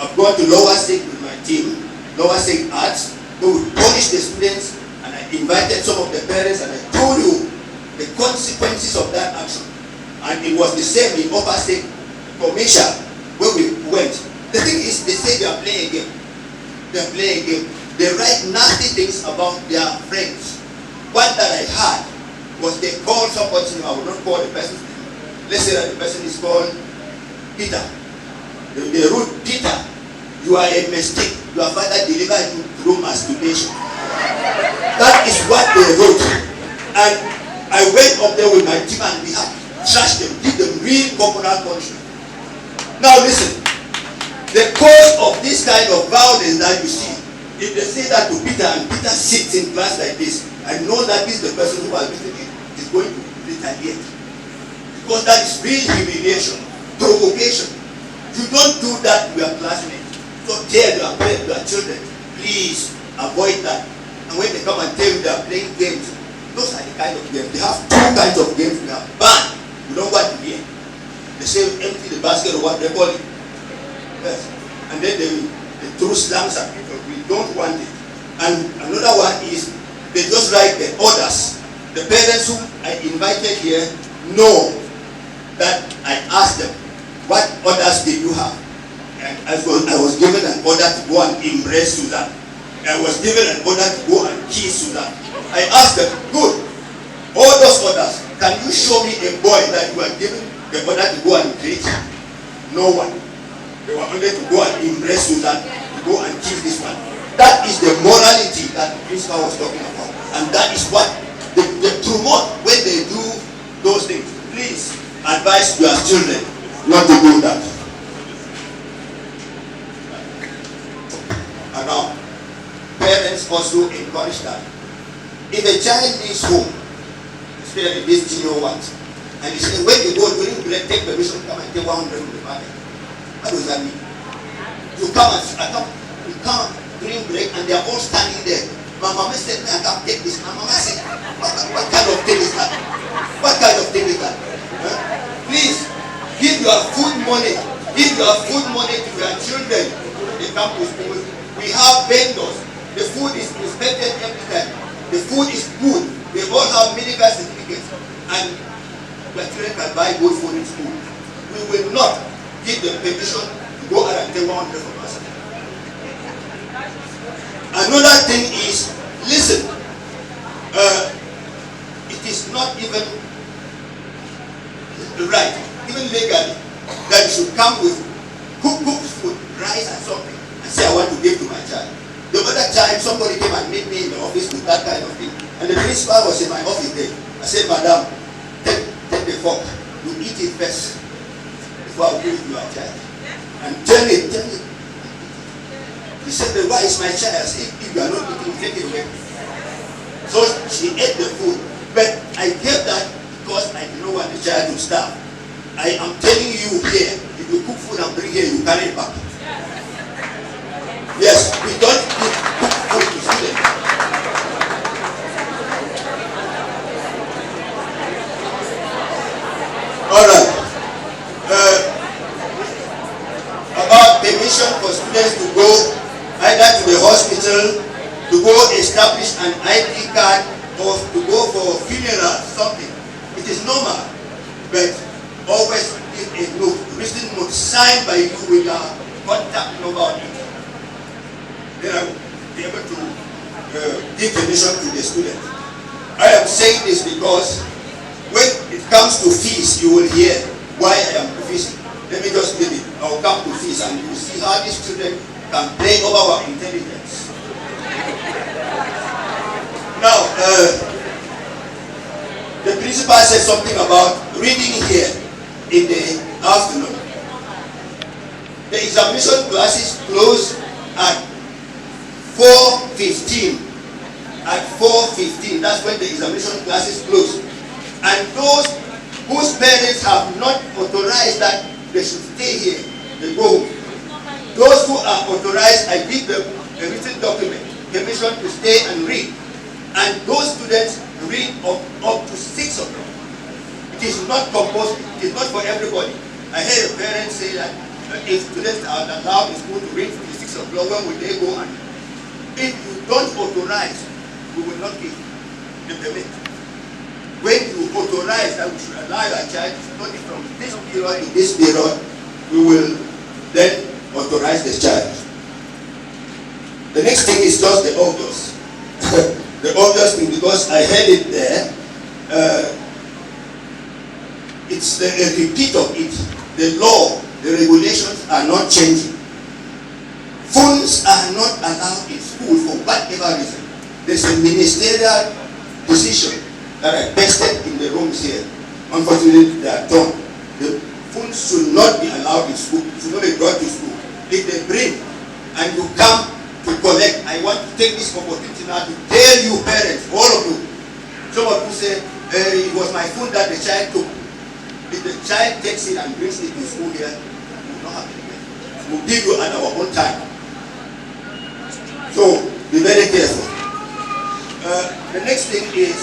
I've gone to lower sec with my team, lower sec arts, they would punish the students, and I invited some of the parents, and I told you the consequences of that action. And it was the same in upper sec commercial where we went. The thing is, they say they are playing a game. They are playing a game. They write nasty things about their friends. One that I had was they called somebody, I will not call the person's name. Let's say that the person is called Peter. They wrote, Peter, you are a mistake. Your father delivered you through masturbation. That is what they wrote. And I went up there with my team and we had trashed them, give them real coconut punishment. Now listen, the cause of this kind of violence that you see, if they say that to Peter and Peter sits in class like this, I know that this is the person who has written it is going to retaliate. Because that is real humiliation, provocation. You don't do that to your classmates. Don't tell your children, please avoid that. And when they come and tell you they are playing games, those are the kind of games. They have two kinds of games we have. Banned. We don't want to hear. They say empty the basket or what they call it. Yes. And then they throw slams at people. We don't want it. And another one is they just write the orders. The parents who I invited here know that I asked them, what orders did you have? And I was given an order to go and embrace Susan. I was given an order to go and kiss Susan. I asked them, good, all those orders, can you show me a boy that you are given the order to go and greet? No one. They were only to go and embrace Susan, to go and kiss this one. That is the morality that the principal was talking about. And that is what they promote when they do those things. Please advise your children not to do that. And now, parents also encourage that. If a child leaves home, especially these junior ones, and they say, when you go during break, take permission, come and take 100 from the market. What does that mean? You come during break and they are all standing there. My mama said, I can't take this. My mama said, what kind of thing is that? What kind of thing is that? Huh? Please, give your food money. Give your food money to your children. They come to school. We have vendors. The food is inspected every time. The food is good. They all have medical certificates. And your children can buy good food in school. We will not give them permission to go out and take 100 from us. Another thing is, listen, it is not even right, even legally, that you should come with cooked food, rice and something, and say, I want to give to my child. The other time, somebody came and meet me in the office with that kind of thing. And the principal was in my office there. I said, Madam, take the fork. You eat it first before I give it to your child. And tell it. He said, but why is my child? I said, if you are not eating, take it away. So she ate the food. But I gave that because I didn't want the child to starve. I am telling you here, if you cook food and bring here, you carry it back. Yes, we don't give cooked food to students. Alright. About permission for students to go either to the hospital, to go establish an ID card, or to go for a funeral, something. It is normal, but always give a note, written note signed by you with a contact number on it. Then I will be able to give permission to the student. I am saying this because when it comes to fees, you will hear why I am refusing. Let me just give it. I will come to fees and you will see how these children can play over our intelligence. Now, the principal said something about reading here in the afternoon. The examination classes close at 4:15. At 4:15, that's when the examination classes close. And those whose parents have not authorized that they should stay here, they go home. Those who are authorized, I give them a written document, permission to stay and read. And those students read up to 6 o'clock. It is not compulsory, it is not for everybody. I heard a parent say that if students are allowed in school to read till 6 o'clock, when will they go? And if you don't authorize, we will not give the permit. When you authorize that we should allow your child to study from this period to this period, we will then authorize the child. The next thing is just the obvious. The obvious thing, because I heard it there. It's a repeat of it. The law, the regulations are not changing. Phones are not allowed in school for whatever reason. There's a ministerial position that I pasted in the rooms here. Unfortunately, they are done. The phones should not be allowed in school. It should not be brought to school. If they bring and you come to collect, I want to take this opportunity now to tell you parents, all of you. Some of you say, it was my phone that the child took. If the child takes it and brings it to school here, we will not have it. We'll give you at our own time. So, be very careful. The next thing is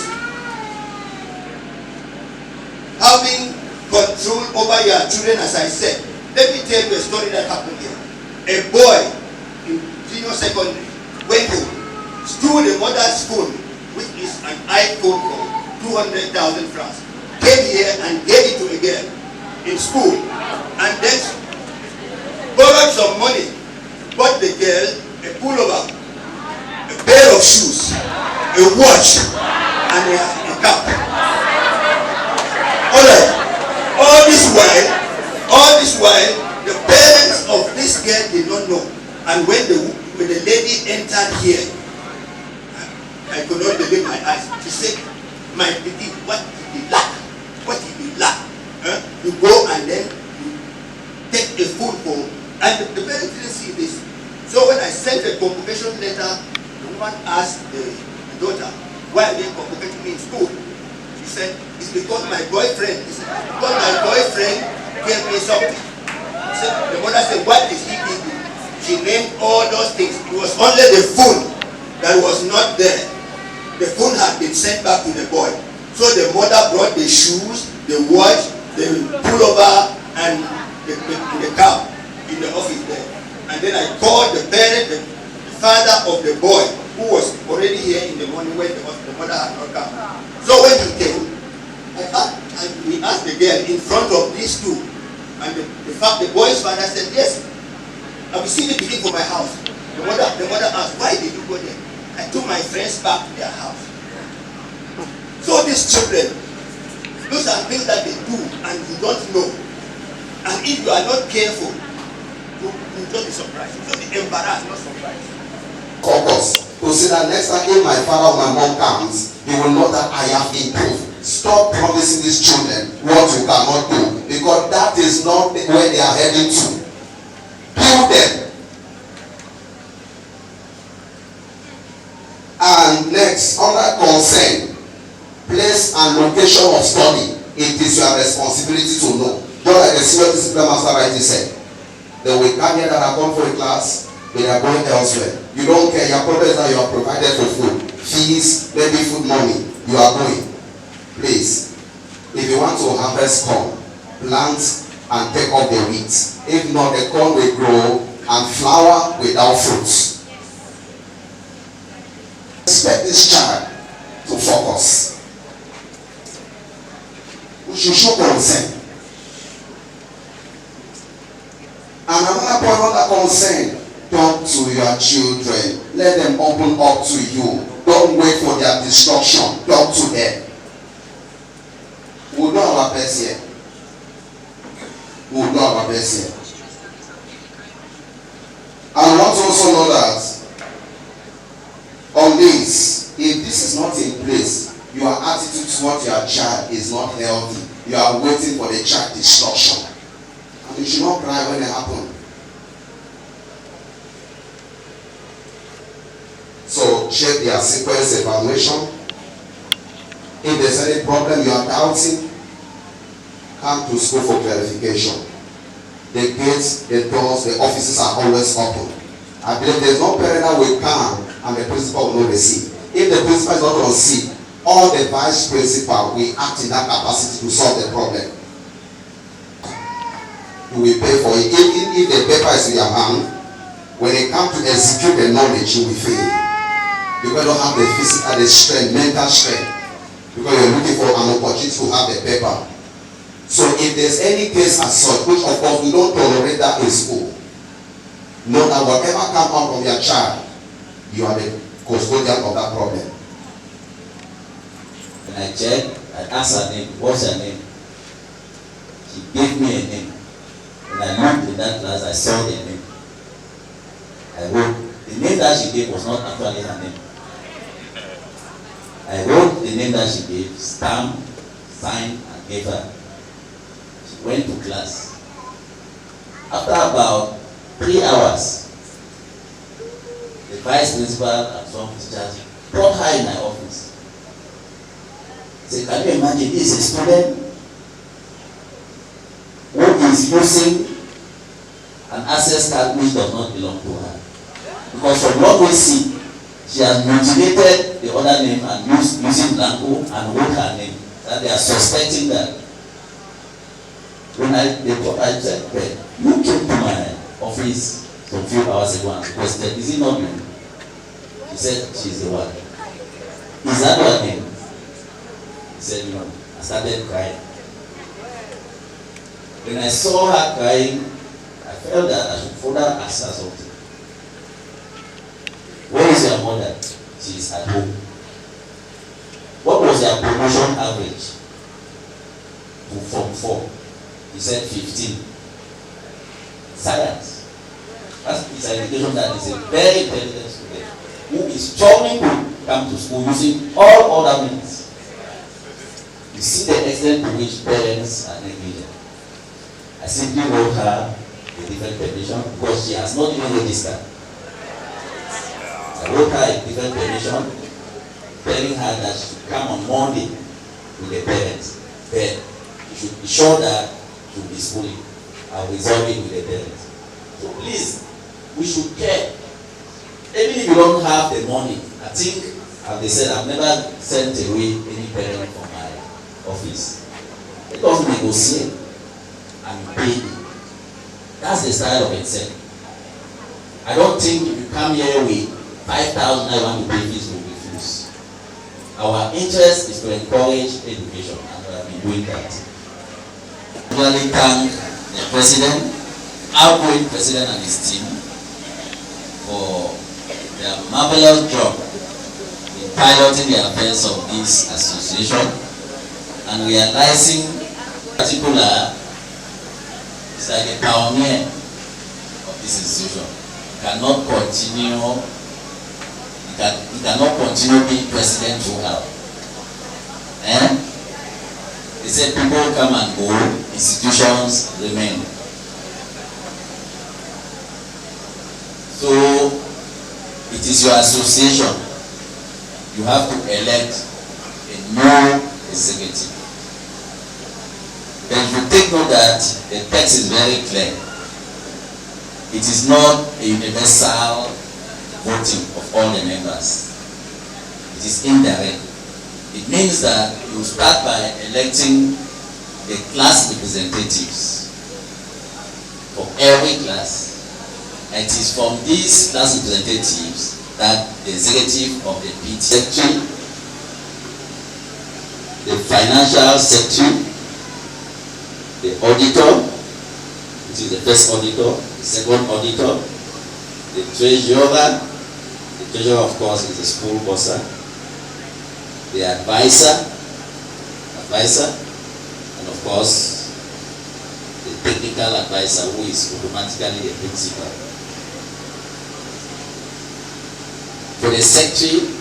having control over your children, as I said. Let me tell you a story that happened here. A boy in junior secondary went to stole the mother's phone, which is an iPhone for 200,000 francs. Came here and gave it to a girl in school, and then borrowed some money, bought the girl a pullover, a pair of shoes, a watch, and a cap. Alright, all this while, the parents of this girl did not know. And when the lady entered here, I could not believe my eyes. She said, "My baby, what did you lack? What did you lack? You go and then you take a phone for," and the parents didn't see this. So when I sent the convocation letter, the woman asked the daughter, "Why are they convocating me in school?" She said, "It's because my boyfriend gave me something." So the mother said, "What did he give you?" She named all those things. It was only the phone that was not there. The phone had been sent back to the boy. So the mother brought the shoes, the watch, the pullover, and the cap in the office there. And then I called the parent, the father of the boy, who was already here in the morning when the mother had not come. So when he came, we asked the girl in front of these two. And the boy's father said, "Yes, I will see the beginning for my house." The mother asked, "Why did you go there?" "I took my friends back to their house." So these children, those are things that they do and you don't know. And if you are not careful, you'll just be surprised. You'll just be embarrassed, not surprised. Focus. To see that next time if my father or my mom comes, you will know that I have improved. Stop promising these children what you cannot do, because that is not where they are heading to. Build them. And next, under consent, place and location of study, it is your responsibility to know. Just like the senior discipline master rightly said, they will come here that are come for a class, they are going elsewhere. You don't care. Your problem is that you are provided for food, fees, maybe food money. You are going. Please, if you want to harvest corn, plant and take off the weeds. If not, the corn will grow and flower without fruits. Expect this child to focus. We should show consent. And another point under consent, talk to your children. Let them open up to you. Don't wait for their destruction. Talk to them. We'll do our best here. We'll do our best here. And I want to also know that on this, if this is not in place, your attitude towards your child is not healthy. You are waiting for the child destruction. And you should not cry when it happens. So check their sequence evaluation. If there's any problem you are doubting, come to school for clarification. The gates, the doors, the offices are always open. I believe there's no parent that will come and the principal will not receive. If the principal is not on seat, all the vice principal will act in that capacity to solve the problem. You will pay for it. If the paper is in your hand, when it comes to execute the knowledge, you will fail. Because you don't have the physical, the strength, mental strength. Because you're looking for an opportunity to have the paper. So if there's any case as such, which of course we don't tolerate that in school, know that whatever comes out from your child, you are the custodian of that problem. When I checked, I asked her name, what's her name? She gave me a name. When I looked in that class, I saw the name. I wrote, the name that she gave was not actually her name. I wrote the name that she gave, stamped, signed, and gave her. She went to class. After about 3 hours, the vice principal and some teachers brought her in my office. Say, can you imagine this is a student who is using an access card which does not belong to her? Because from what we see, she has mutilated the other name and using blanco and wrote her name. That they are suspecting that. When I said, okay, you came to my office some few hours ago and requested, is it not you? She said, she's the one. Is that your name? He said, no. I started crying. When I saw her crying, I felt that I should further ask her something. Where is your mother? She is at home. What was your promotion average? From 4. He said 15. Science. That's an indication that is a very intelligent student who is struggling to come to school using all other means. You see the extent to which parents are negligent. I simply wrote her a different permission because she has not even registered. I wrote her a different permission telling her that she should come on Monday with the parents. Then you should be sure that she will be schooling. I'll resolve it with the parents. So please, we should care. Even if you don't have the money, I think, as they said, I've never sent away any parent from my office. Let us negotiate and pay me. That's the style of Inset. I don't think if you come here with 5,000 I want to pay fees, will refuse. Our interest is to encourage education, and we have been doing that. I really thank the president, outgoing president and his team for their marvelous job in piloting the affairs of this association and realizing in particular it's like a pioneer of this institution. You cannot continue being president throughout. They said people come and go, institutions remain. So it is your association. You have to elect a new executive. But if you take note that the text is very clear, it is not a universal voting of all the members. It is indirect. It means that you start by electing the class representatives for every class. And it is from these class representatives that the executive of the PT secretary, the financial secretary, the auditor, which is the first auditor, the second auditor, the treasurer. The treasurer, of course, is the school bursar. The advisor, and of course, the technical advisor, who is automatically the principal. For the secretary,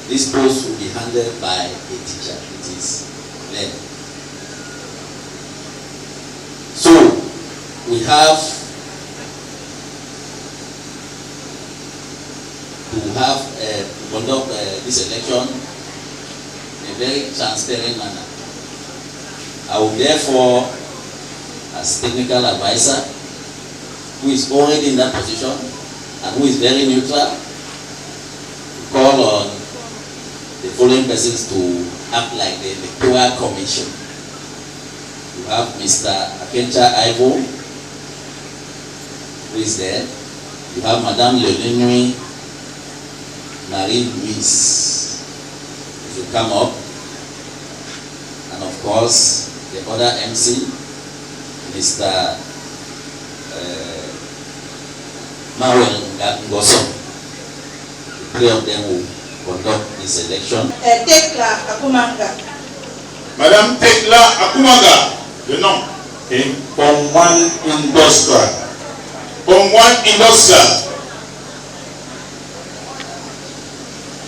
this post will be handled by a teacher. It is led. So we have to conduct this election in a very transparent manner. I will therefore, as technical advisor, who is already in that position and who is very neutral, call on the following persons to act like the electoral commission. You have Mr. Akencha Ivo, who is there. You have Madame Leonine Marie-Louise, who will come up. And of course, the other MC, Mr. Mawel Ngoso. 3 of them will conduct this election. Tekla Akumanga. Madame Tekla Akumanga, le nom. Okay. From one industrial. From one industrial.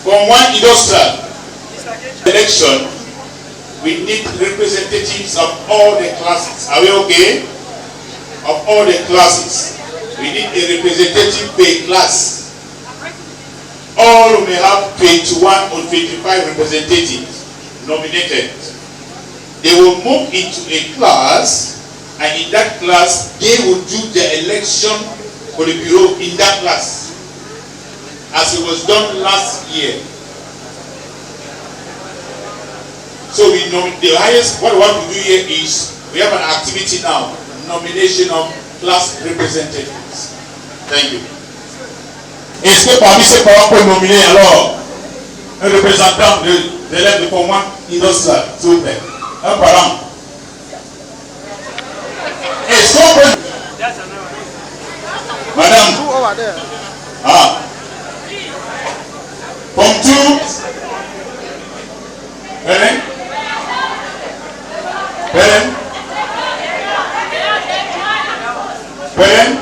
From one industrial election, we need representatives of all the classes. Are we okay? Of all the classes. We need a representative per class. All may have 21 or 25 representatives nominated. They will move into a class, and in that class, they will do the election for the bureau in that class, as it was done last year. So we know the highest, what we want to do here is, we have an activity now, nomination of class representatives. Thank you. Est-ce que parmi ces parents peuvent nominer alors un représentant de l'élève de format industriel, s'il vous plaît? Un parent. Est-ce qu'on peut... Madame. Ah. From two. Parent. Parent. Parent.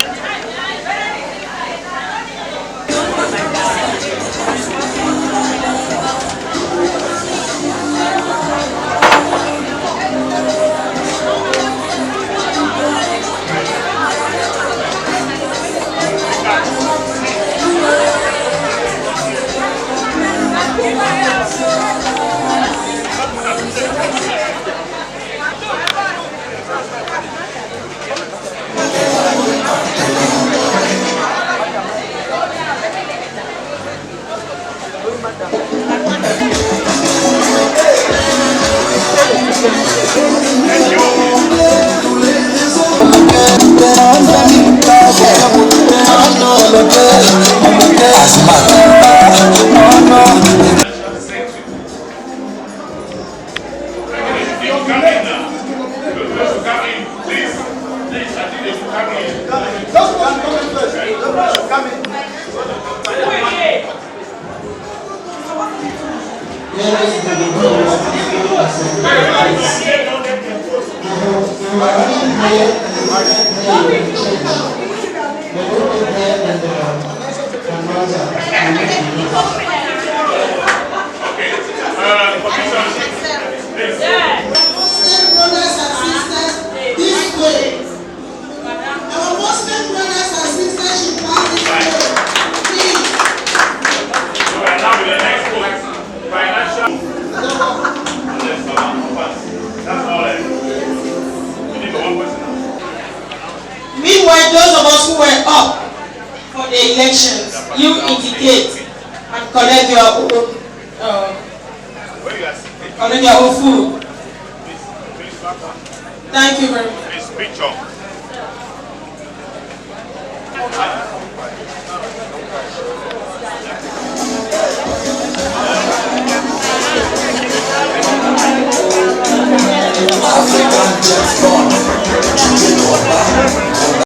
Meanwhile, those of us who were up for the elections, you indicate and collect your own food. Thank you very much.